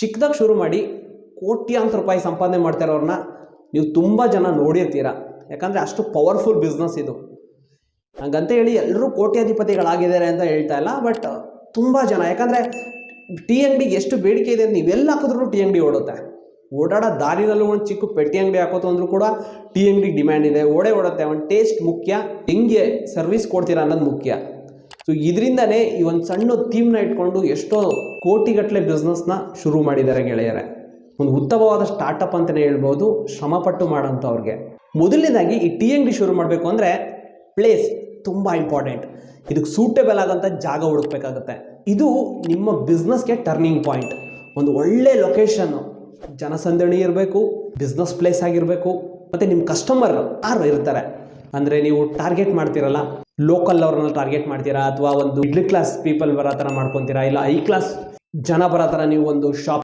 ಚಿಕ್ಕದಾಗಿ ಶುರು ಮಾಡಿ ಕೋಟ್ಯಾಂತರ ರೂಪಾಯಿ ಸಂಪಾದನೆ ಮಾಡ್ತಾರವ್ರನ್ನ ನೀವು ತುಂಬ ಜನ ನೋಡಿರ್ತೀರ. ಯಾಕಂದರೆ ಅಷ್ಟು ಪವರ್ಫುಲ್ ಬಿಸ್ನೆಸ್ ಇದು. ಹಂಗಂತ ಹೇಳಿ ಎಲ್ಲರೂ ಕೋಟ್ಯಾಧಿಪತಿಗಳಾಗಿದ್ದಾರೆ ಅಂತ ಹೇಳ್ತಾ ಇಲ್ಲ, ಬಟ್ ತುಂಬ ಜನ, ಯಾಕಂದರೆ ಟೀ ಅಂಗಡಿಗೆ ಎಷ್ಟು ಬೇಡಿಕೆ ಇದೆ ಅಂತ ನೀವೆಲ್ಲ ಹಾಕಿದ್ರು ಟೀ ಅಂಗಡಿ ಓಡುತ್ತೆ. ಓಡಾಡೋ ದಾರಿನಲ್ಲೂ ಒಂದು ಚಿಕ್ಕ ಪೆಟ್ಟಿ ಅಂಗಡಿ ಹಾಕೋತು ಅಂದರೂ ಕೂಡ ಟೀ ಅಂಗಡಿಗೆ ಡಿಮ್ಯಾಂಡ್ ಇದೆ, ಓಡುತ್ತೆ. ಒಂದು ಟೇಸ್ಟ್ ಮುಖ್ಯ, ಹೆಂಗೆ ಸರ್ವಿಸ್ ಕೊಡ್ತೀರಾ ಅನ್ನೋದು ಮುಖ್ಯ. ಸೊ ಇದರಿಂದನೇ ಈ ಒಂದು ಸಣ್ಣ ಥೀಮ್ನ ಇಟ್ಕೊಂಡು ಎಷ್ಟೋ ಕೋಟಿಗಟ್ಟಲೆ ಬಿಸ್ನೆಸ್ನ ಶುರು ಮಾಡಿದ್ದಾರೆ ಗೆಳೆಯರೆ. ಒಂದು ಉತ್ತಮವಾದ ಸ್ಟಾರ್ಟಪ್ ಅಂತಲೇ ಹೇಳ್ಬೋದು, ಶ್ರಮಪಟ್ಟು ಮಾಡೋಂಥವ್ರಿಗೆ. ಮೊದಲನೇದಾಗಿ ಈ ಟೀ ಅಂಗಡಿ ಶುರು ಮಾಡಬೇಕು ಅಂದರೆ ಪ್ಲೇಸ್ ತುಂಬ ಇಂಪಾರ್ಟೆಂಟ್. ಇದಕ್ಕೆ ಸೂಟೇಬಲ್ ಆಗೋಂಥ ಜಾಗ ಹುಡುಕ್ಬೇಕಾಗುತ್ತೆ. ಇದು ನಿಮ್ಮ ಬಿಸ್ನೆಸ್ಗೆ ಟರ್ನಿಂಗ್ ಪಾಯಿಂಟ್. ಒಂದು ಒಳ್ಳೆ ಲೊಕೇಶನ್ನು, ಜನಸಂದಣಿ ಇರಬೇಕು, ಬಿಸ್ನೆಸ್ ಪ್ಲೇಸ್ ಆಗಿರಬೇಕು, ಮತ್ತು ನಿಮ್ಮ ಕಸ್ಟಮರ್ ಯಾರು ಇರ್ತಾರೆ ಅಂದರೆ ನೀವು ಟಾರ್ಗೆಟ್ ಮಾಡ್ತಿರಲ್ಲ, ಲೋಕಲ್ ಅವ್ರನ್ನ ಟಾರ್ಗೆಟ್ ಮಾಡ್ತೀರಾ, ಅಥವಾ ಒಂದು ಮಿಡ್ಲ್ ಕ್ಲಾಸ್ ಪೀಪಲ್ ಬರೋ ಥರ ಮಾಡ್ಕೊತೀರಾ, ಇಲ್ಲ ಹೈ ಕ್ಲಾಸ್ ಜನ ಬರೋ ಥರ ನೀವು ಒಂದು ಶಾಪ್